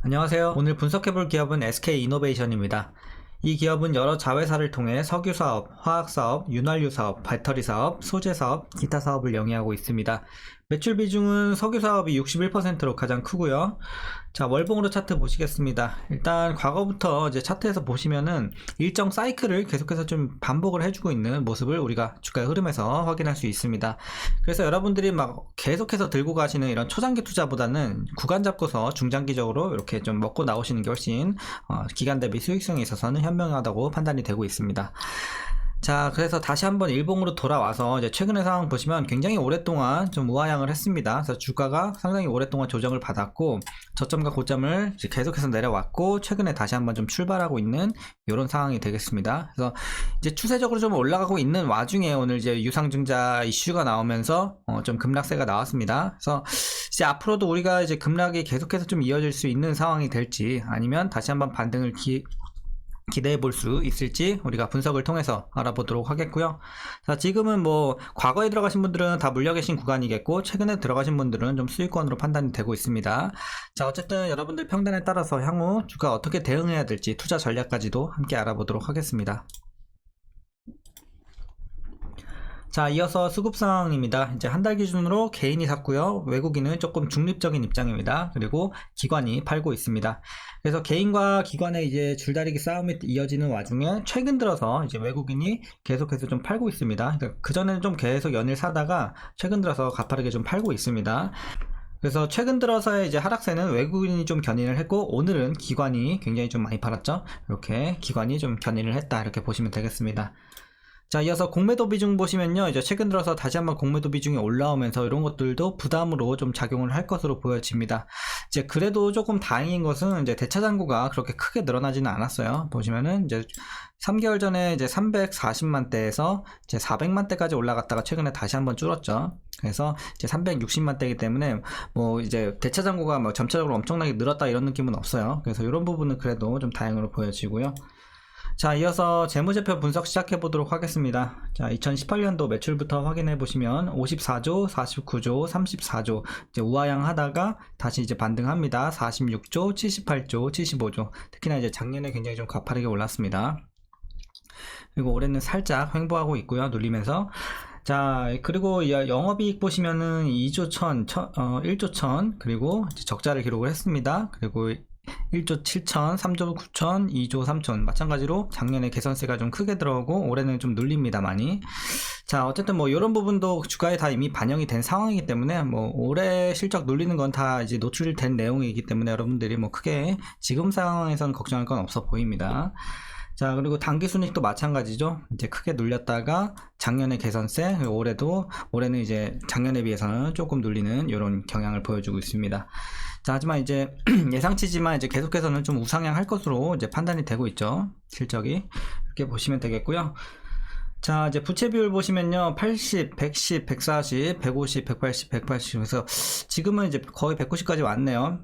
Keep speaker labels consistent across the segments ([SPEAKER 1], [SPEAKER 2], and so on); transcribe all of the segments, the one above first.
[SPEAKER 1] 안녕하세요. 오늘 분석해볼 기업은 SK이노베이션입니다. 이 기업은 여러 자회사를 통해 석유사업, 화학사업, 윤활유사업, 배터리사업, 소재사업, 기타 사업을 영위하고 있습니다. 매출 비중은 석유사업이 61%로 가장 크고요. 자, 월봉으로 차트 보시겠습니다. 일단 과거부터 이제 차트에서 보시면은 일정 사이클을 계속해서 좀 반복을 해주고 있는 모습을 우리가 주가의 흐름에서 확인할 수 있습니다. 그래서 여러분들이 막 계속해서 들고 가시는 이런 초장기 투자보다는 구간 잡고서 중장기적으로 이렇게 좀 먹고 나오시는 게 훨씬 기간 대비 수익성에 있어서는 현명하다고 판단이 되고 있습니다. 자, 그래서 다시 한번 일봉으로 돌아와서 이제 최근의 상황 보시면 굉장히 오랫동안 좀 우하향을 했습니다. 그래서 주가가 상당히 오랫동안 조정을 받았고 저점과 고점을 이제 계속해서 내려왔고 최근에 다시 한번 좀 출발하고 있는 이런 상황이 되겠습니다. 그래서 이제 추세적으로 좀 올라가고 있는 와중에 오늘 이제 유상증자 이슈가 나오면서 좀 급락세가 나왔습니다. 그래서 이제 앞으로도 우리가 이제 급락이 계속해서 좀 이어질 수 있는 상황이 될지 아니면 다시 한번 반등을 기대해 볼 수 있을지 우리가 분석을 통해서 알아보도록 하겠고요. 자, 지금은 뭐 과거에 들어가신 분들은 다 물려 계신 구간이겠고 최근에 들어가신 분들은 좀 수익권으로 판단이 되고 있습니다. 자, 어쨌든 여러분들 평단에 따라서 향후 주가 어떻게 대응해야 될지 투자 전략까지도 함께 알아보도록 하겠습니다. 자, 이어서 수급 상황입니다. 이제 한 달 기준으로 개인이 샀고요. 외국인은 조금 중립적인 입장입니다. 그리고 기관이 팔고 있습니다. 그래서 개인과 기관의 이제 줄다리기 싸움이 이어지는 와중에 최근 들어서 이제 외국인이 계속해서 좀 팔고 있습니다. 그러니까 그전에는 좀 계속 연일 사다가 최근 들어서 가파르게 좀 팔고 있습니다. 그래서 최근 들어서의 이제 하락세는 외국인이 좀 견인을 했고 오늘은 기관이 굉장히 좀 많이 팔았죠. 이렇게 기관이 좀 견인을 했다 이렇게 보시면 되겠습니다. 자, 이어서 공매도 비중 보시면요. 이제 최근 들어서 다시 한번 공매도 비중이 올라오면서 이런 것들도 부담으로 좀 작용을 할 것으로 보여집니다. 이제 그래도 조금 다행인 것은 이제 대차 잔고가 그렇게 크게 늘어나지는 않았어요. 보시면은 이제 3개월 전에 이제 340만 대에서 이제 400만 대까지 올라갔다가 최근에 다시 한번 줄었죠. 그래서 이제 360만 대이기 때문에 뭐 이제 대차 잔고가 뭐 점차적으로 엄청나게 늘었다 이런 느낌은 없어요. 그래서 이런 부분은 그래도 좀 다행으로 보여지고요. 자, 이어서 재무제표 분석 시작해 보도록 하겠습니다. 자, 2018년도 매출부터 확인해 보시면 54조, 49조, 34조 이제 우하향 하다가 다시 이제 반등합니다. 46조, 78조, 75조. 특히나 이제 작년에 굉장히 좀 가파르게 올랐습니다. 그리고 올해는 살짝 횡보하고 있고요. 눌리면서. 자, 그리고 영업이익 보시면은 2조 1조 1000 그리고 적자를 기록을 했습니다. 그리고 1조 7천, 3조 9천, 2조 3천 마찬가지로 작년에 개선세가 좀 크게 들어오고 올해는 좀 눌립니다 많이. 자, 어쨌든 뭐 이런 부분도 주가에 다 이미 반영이 된 상황이기 때문에 뭐 올해 실적 눌리는 건 다 이제 노출된 내용이기 때문에 여러분들이 뭐 크게 지금 상황에서는 걱정할 건 없어 보입니다. 자, 그리고 당기순이익도 마찬가지죠. 이제 크게 눌렸다가 작년에 개선세, 그리고 올해는 이제 작년에 비해서는 조금 눌리는 이런 경향을 보여주고 있습니다. 자, 하지만 이제 예상치지만 이제 계속해서는 좀 우상향 할 것으로 이제 판단이 되고 있죠. 실적이. 이렇게 보시면 되겠고요. 자, 이제 부채 비율 보시면요. 80, 110, 140, 150, 180, 180. 그래서 지금은 이제 거의 190까지 왔네요.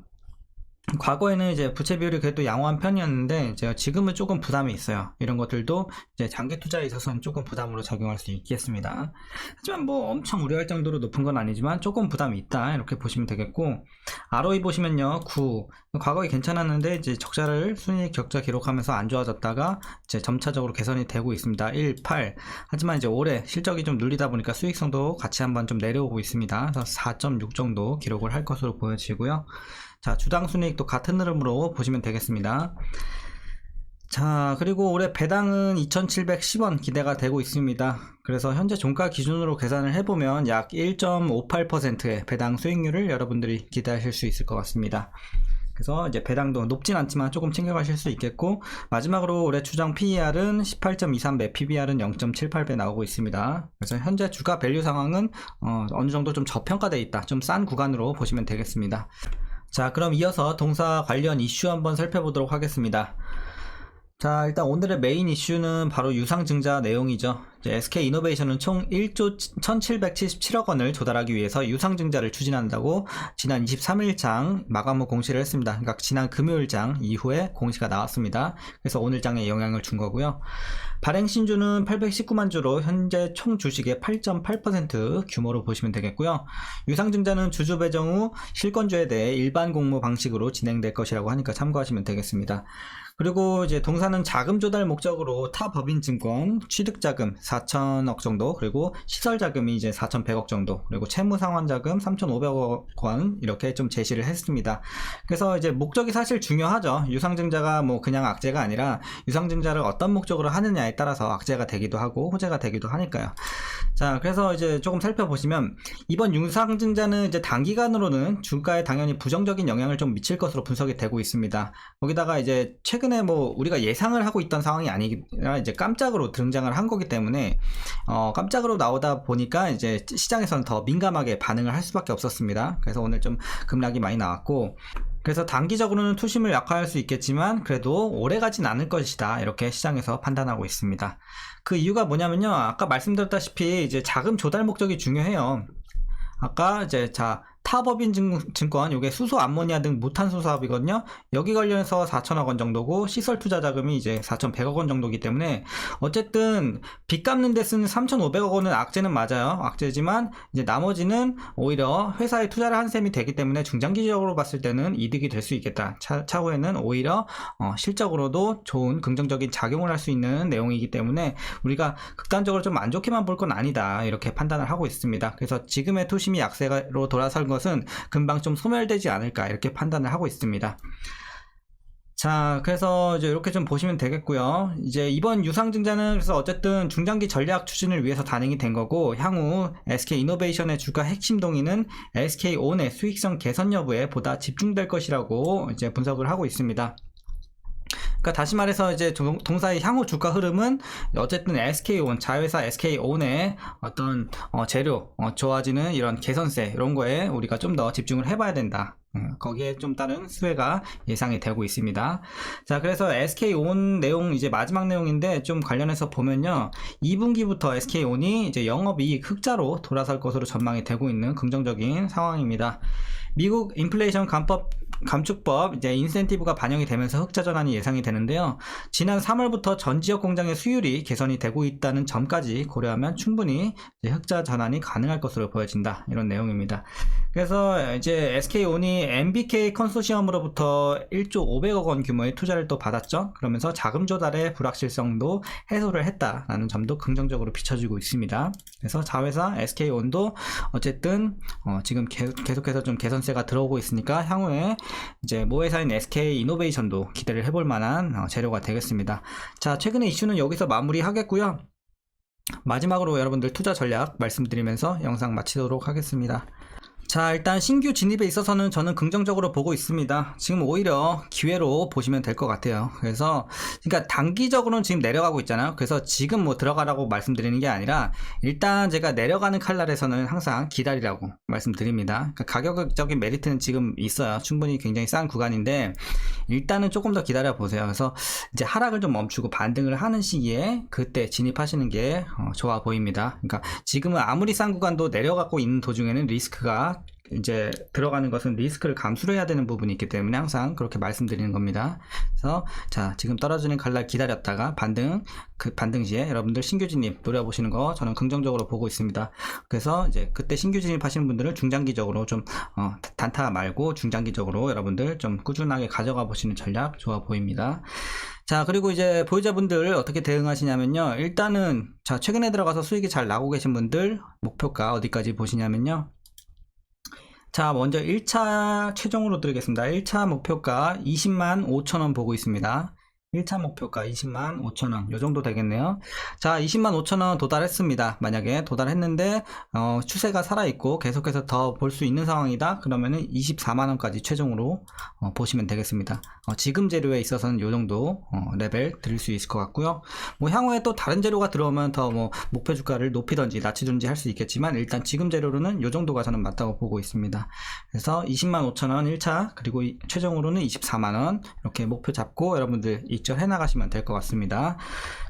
[SPEAKER 1] 과거에는 이제 부채 비율이 그래도 양호한 편이었는데 이제 지금은 조금 부담이 있어요. 이런 것들도 이제 장기 투자에 있어서는 조금 부담으로 작용할 수 있겠습니다. 하지만 뭐 엄청 우려할 정도로 높은 건 아니지만 조금 부담이 있다 이렇게 보시면 되겠고, ROE 보시면요 9. 과거에 괜찮았는데 이제 적자를 순이익 격자 기록하면서 안 좋아졌다가 이제 점차적으로 개선이 되고 있습니다. 1, 8. 하지만 이제 올해 실적이 좀 눌리다 보니까 수익성도 같이 한번 좀 내려오고 있습니다. 그래서 4.6 정도 기록을 할 것으로 보여지고요. 자, 주당 순이익도 같은 흐름으로 보시면 되겠습니다. 자, 그리고 올해 배당은 2,710원 기대가 되고 있습니다. 그래서 현재 종가 기준으로 계산을 해보면 약 1.58%의 배당 수익률을 여러분들이 기대하실 수 있을 것 같습니다. 그래서 이제 배당도 높진 않지만 조금 챙겨가실 수 있겠고, 마지막으로 올해 추정 PER은 18.23배, PBR은 0.78배 나오고 있습니다. 그래서 현재 주가 밸류 상황은 어느 정도 좀 저평가되어 있다, 좀 싼 구간으로 보시면 되겠습니다. 자, 그럼 이어서 동사 관련 이슈 한번 살펴보도록 하겠습니다. 자, 일단 오늘의 메인 이슈는 바로 유상증자 내용이죠. SK 이노베이션은 총 1조 1777억 원을 조달하기 위해서 유상증자를 추진한다고 지난 23일장 마감 후 공시를 했습니다. 그러니까 지난 금요일장 이후에 공시가 나왔습니다. 그래서 오늘 장에 영향을 준 거고요. 발행 신주는 819만 주로 현재 총 주식의 8.8% 규모로 보시면 되겠고요. 유상증자는 주주 배정 후 실권주에 대해 일반 공모 방식으로 진행될 것이라고 하니까 참고하시면 되겠습니다. 그리고 이제 동사는 자금 조달 목적으로 타 법인증권 취득자금 4천억 정도, 그리고 시설자금이 이제 4,100억 정도, 그리고 채무상환자금 3,500억 원 이렇게 좀 제시를 했습니다. 그래서 이제 목적이 사실 중요하죠. 유상증자가 뭐 그냥 악재가 아니라 유상증자를 어떤 목적으로 하느냐에 따라서 악재가 되기도 하고 호재가 되기도 하니까요. 자, 그래서 이제 조금 살펴보시면 이번 유상증자는 이제 단기간으로는 주가에 당연히 부정적인 영향을 좀 미칠 것으로 분석이 되고 있습니다. 거기다가 이제 최근에 뭐 우리가 예상을 하고 있던 상황이 아니라 이제 깜짝으로 등장을 한 거기 때문에 깜짝으로 나오다 보니까 이제 시장에서는 더 민감하게 반응을 할 수밖에 없었습니다. 그래서 오늘 좀 급락이 많이 나왔고, 그래서 단기적으로는 투심을 약화할 수 있겠지만 그래도 오래 가진 않을 것이다, 이렇게 시장에서 판단하고 있습니다. 그 이유가 뭐냐면요, 아까 말씀드렸다시피 이제 자금 조달 목적이 중요해요. 아까 이제 타법인 증권, 요게 수소 암모니아 등 무탄소 사업이거든요. 여기 관련해서 4천억 원 정도고 시설 투자 자금이 이제 4,100억 원 정도이기 때문에 어쨌든 빚 갚는 데 쓰는 3,500억 원은 악재는 맞아요. 악재지만 이제 나머지는 오히려 회사에 투자를 한 셈이 되기 때문에 중장기적으로 봤을 때는 이득이 될 수 있겠다. 차후에는 오히려 실적으로도 좋은 긍정적인 작용을 할 수 있는 내용이기 때문에 우리가 극단적으로 좀 안 좋게만 볼 건 아니다, 이렇게 판단을 하고 있습니다. 그래서 지금의 투심이 약세로 돌아설 것은 금방 좀 소멸되지 않을까, 이렇게 판단을 하고 있습니다. 자, 그래서 이제 이렇게 좀 보시면 되겠고요. 이제 이번 유상증자는 그래서 어쨌든 중장기 전략 추진을 위해서 단행이 된 거고, 향후 SK 이노베이션의 주가 핵심 동의는 SK온의 수익성 개선 여부에 보다 집중될 것이라고 이제 분석을 하고 있습니다. 그러니까 다시 말해서 이제 동사의 향후 주가 흐름은 어쨌든 SK온, 자회사 SK온의 어떤 재료, 좋아지는 이런 개선세, 이런 거에 우리가 좀 더 집중을 해봐야 된다. 거기에 좀 다른 수혜가 예상이 되고 있습니다. 자, 그래서 SK온 내용 이제 마지막 내용인데 좀 관련해서 보면요, 2분기부터 SK온이 이제 영업이익 흑자로 돌아설 것으로 전망이 되고 있는 긍정적인 상황입니다. 미국 인플레이션 감축법 이제 인센티브가 반영이 되면서 흑자 전환이 예상이 되는데요. 지난 3월부터 전 지역 공장의 수율이 개선이 되고 있다는 점까지 고려하면 충분히 이제 흑자 전환이 가능할 것으로 보여진다, 이런 내용입니다. 그래서 이제 SK온이 MBK 컨소시엄으로부터 1조 500억 원 규모의 투자를 또 받았죠. 그러면서 자금 조달의 불확실성도 해소를 했다라는 점도 긍정적으로 비춰지고 있습니다. 그래서 자회사 SK온도 어쨌든 지금 계속해서 좀 개선세가 들어오고 있으니까 향후에 이제 모회사인 SK 이노베이션도 기대를 해볼 만한 재료가 되겠습니다. 자, 최근의 이슈는 여기서 마무리하겠고요. 마지막으로 여러분들 투자 전략 말씀드리면서 영상 마치도록 하겠습니다. 자, 일단 신규 진입에 있어서는 저는 긍정적으로 보고 있습니다. 지금 오히려 기회로 보시면 될 것 같아요. 그래서 그러니까 단기적으로는 지금 내려가고 있잖아요. 그래서 지금 뭐 들어가라고 말씀드리는 게 아니라 일단 제가 내려가는 칼날에서는 항상 기다리라고 말씀드립니다. 그러니까 가격적인 메리트는 지금 있어요. 충분히 굉장히 싼 구간인데 일단은 조금 더 기다려 보세요. 그래서 이제 하락을 좀 멈추고 반등을 하는 시기에 그때 진입하시는 게 좋아 보입니다. 그러니까 지금은 아무리 싼 구간도 내려가고 있는 도중에는 리스크가 이제 들어가는 것은 리스크를 감수를 해야 되는 부분이 있기 때문에 항상 그렇게 말씀드리는 겁니다. 그래서 자, 지금 떨어지는 칼날 기다렸다가 그 반등 시에 여러분들 신규 진입 노려보시는 거 저는 긍정적으로 보고 있습니다. 그래서 이제 그때 신규 진입하시는 분들은 중장기적으로 좀 단타 말고 중장기적으로 여러분들 좀 꾸준하게 가져가 보시는 전략 좋아 보입니다. 자, 그리고 이제 보유자분들 어떻게 대응하시냐면요, 일단은 자, 최근에 들어가서 수익이 잘 나고 계신 분들 목표가 어디까지 보시냐면요, 자, 먼저 1차 최종으로 드리겠습니다. 1차 목표가 20만 5천원 보고 있습니다. 1차 목표가 20만 5천원 요 정도 되겠네요. 자, 20만 5천원 도달했습니다. 만약에 도달했는데 추세가 살아있고 계속해서 더 볼 수 있는 상황이다 그러면은 24만원까지 최종으로 보시면 되겠습니다. 지금 재료에 있어서는 요 정도 레벨 드릴 수 있을 것 같고요. 뭐 향후에 또 다른 재료가 들어오면 더 뭐 목표 주가를 높이든지 낮추든지 할 수 있겠지만 일단 지금 재료로는 요 정도가 저는 맞다고 보고 있습니다. 그래서 20만 5천원 1차 그리고 최종으로는 24만원 이렇게 목표 잡고 여러분들 입절해 나가시면 될 것 같습니다.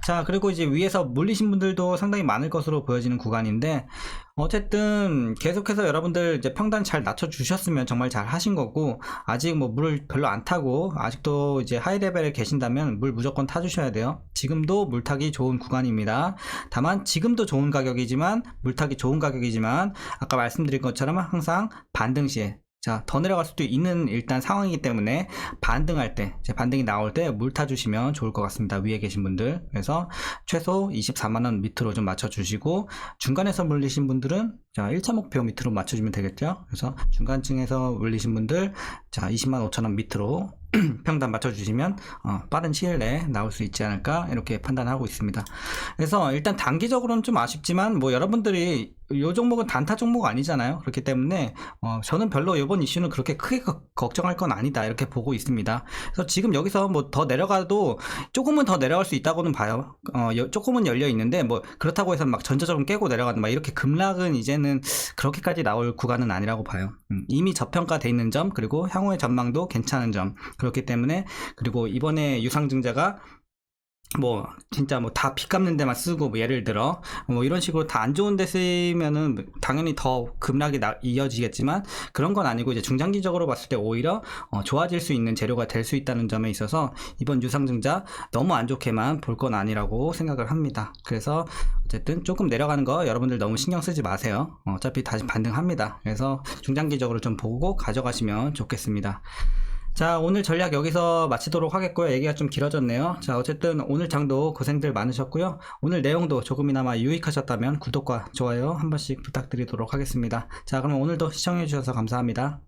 [SPEAKER 1] 자, 그리고 이제 위에서 물리신 분들도 상당히 많을 것으로 보여지는 구간인데, 어쨌든 계속해서 여러분들 이제 평단 잘 낮춰 주셨으면 정말 잘 하신 거고, 아직 뭐 물을 별로 안 타고 아직도 이제 하이 레벨에 계신다면 물 무조건 타 주셔야 돼요. 지금도 물 타기 좋은 구간입니다. 다만 지금도 좋은 가격이지만, 물 타기 좋은 가격이지만, 아까 말씀드린 것처럼 항상 반등 시에, 자, 더 내려갈 수도 있는 일단 상황이기 때문에 반등할 때, 제 반등이 나올 때 물 타주시면 좋을 것 같습니다. 위에 계신 분들. 그래서 최소 24만원 밑으로 좀 맞춰주시고, 중간에서 물리신 분들은 자, 1차 목표 밑으로 맞춰주면 되겠죠. 그래서 중간층에서 물리신 분들, 자, 20만 5천원 밑으로 평단 맞춰주시면 빠른 시일 내에 나올 수 있지 않을까 이렇게 판단하고 있습니다. 그래서 일단 단기적으로는 좀 아쉽지만 뭐 여러분들이 이 종목은 단타 종목 아니잖아요. 그렇기 때문에 저는 별로 이번 이슈는 그렇게 크게 걱정할 건 아니다 이렇게 보고 있습니다. 그래서 지금 여기서 뭐 더 내려가도 조금은 더 내려갈 수 있다고는 봐요. 조금은 열려 있는데 뭐 그렇다고 해서 막 전체적으로 깨고 내려가는 막 이렇게 급락은 이제는 그렇게까지 나올 구간은 아니라고 봐요. 이미 저평가돼 있는 점, 그리고 향후의 전망도 괜찮은 점, 그렇기 때문에, 그리고 이번에 유상증자가 뭐 진짜 뭐 다 빚 갚는 데만 쓰고, 뭐 예를 들어 뭐 이런 식으로 다 안 좋은 데 쓰면은 당연히 더 급락이 이어지겠지만, 그런 건 아니고 이제 중장기적으로 봤을 때 오히려 좋아질 수 있는 재료가 될 수 있다는 점에 있어서 이번 유상증자 너무 안 좋게만 볼 건 아니라고 생각을 합니다. 그래서 어쨌든 조금 내려가는 거 여러분들 너무 신경 쓰지 마세요. 어차피 다시 반등합니다. 그래서 중장기적으로 좀 보고 가져가시면 좋겠습니다. 자, 오늘 전략 여기서 마치도록 하겠고요. 얘기가 좀 길어졌네요. 자, 어쨌든 오늘 장도 고생들 많으셨고요. 오늘 내용도 조금이나마 유익하셨다면 구독과 좋아요 한 번씩 부탁드리도록 하겠습니다. 자, 그럼 오늘도 시청해주셔서 감사합니다.